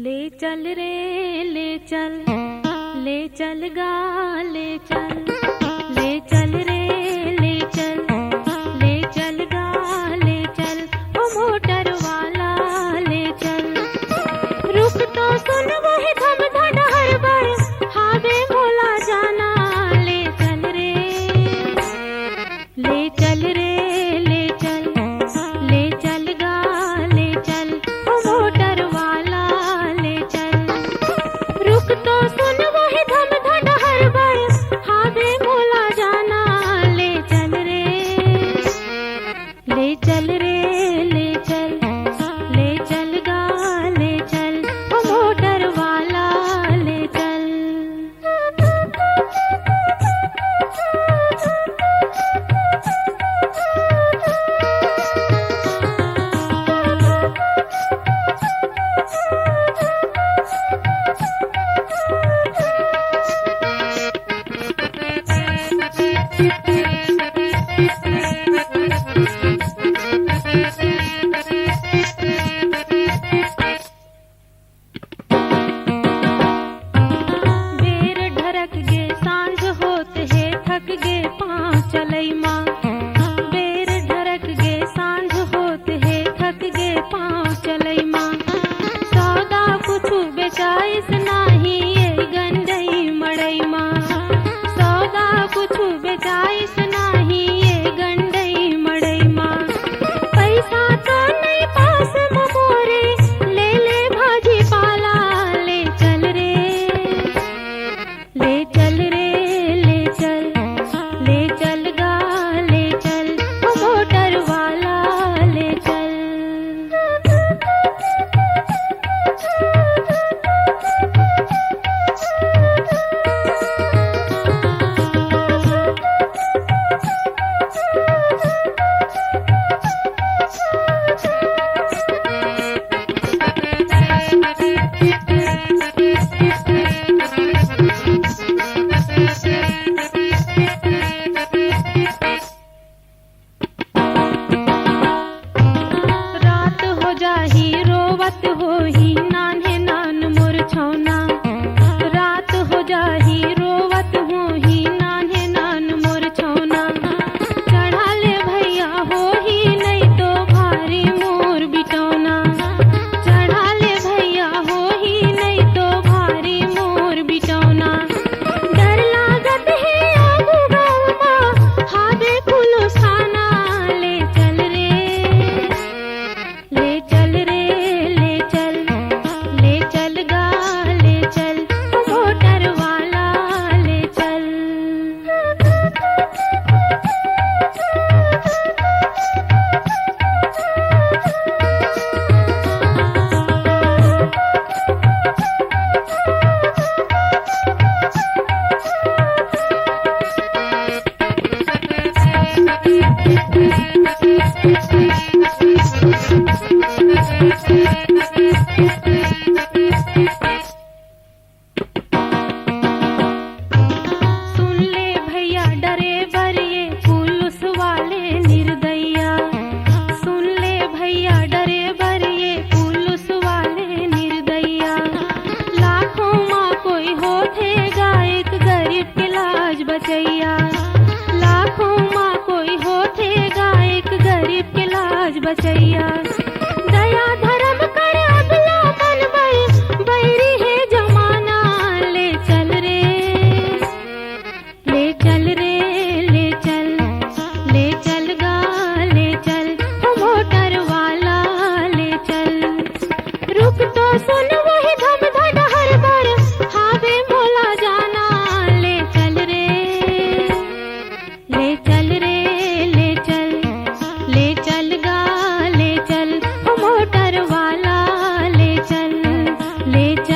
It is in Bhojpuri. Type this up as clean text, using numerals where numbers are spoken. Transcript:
ले चल रे ले चल, ले चल गा ले चल, ले चल रे ले चल, ले चल गा ले चल, ओ मोटर वाला ले चल। रुक तो सुन वही धम धड़ हड़बड़, हावे भोला जाना। ले चल रे ले चल रे ले चल, ले चल गा ले चल, ओ मोटर वाला ले चल। रुक तो सुन वही धम धड़ हड़बड़, हावे भोला जाना। ले चल रे ले चल रे ले चल, ले चल गा ले चल, ओ मोटर वाला ले चल। बेर ढरक गे सांझ होत है, थक गे पाँव चलई माँ। बेर ढरक गे सांझ होत है, थक गे पाँव चलई माँ। सौदा कुछु बेचाइस नाही, ये गंडई मड़ई माँ। सौदा कुछु बेचाइस नाही, ये गंडई मड़ई माँ। पैसा तो नहीं पास मोरे, ले ले भाजी पाला। ले चल रे ले चल रे ले चल, ले चल गा ले चल, ओ मोटर वाला ले चल। रात हो जाही रोवत होही, नान्हे नान मोर छौना। रात हो जाही रोवत होही, नान्हे नान मोर छौना। चढ़ा ले भैया होही, नहीं तो भारी मोर बिटौना। चढ़ा ले भैया होही, नहीं तो भारी मोर बिटौना। डर लागत है आगू गाँवमा, हावे पुलिस थाना। ले चल रे ले चल रे ले चल, ले चल गा ले चल, ओ मोटर वाला ले चल। सुन ले भैया डरेबर, ये पुलिस वाले निर्दया। सुन ले भैया डरेबर, ये पुलिस वाले निर्दया। लाखों माँ कोई होथेगा, एक गरीब के लाज बचैया। लाखों माँ कोई होथेगा, एक गरीब के लाज बचैया। दया धर्म कर अबला मन बैरी है जमाना। ले चल रे ले चल रे ले चल, ले चल गा ले चल, ओ मोटर वाला ले चल। रुक तो सुन वही धम धड़ हड़बड़, हावे भोला जाना। ले चल रे ले चल रे ले चल, ले चल गा ले चल, ओ मोटर वाला ले चल, ले चल।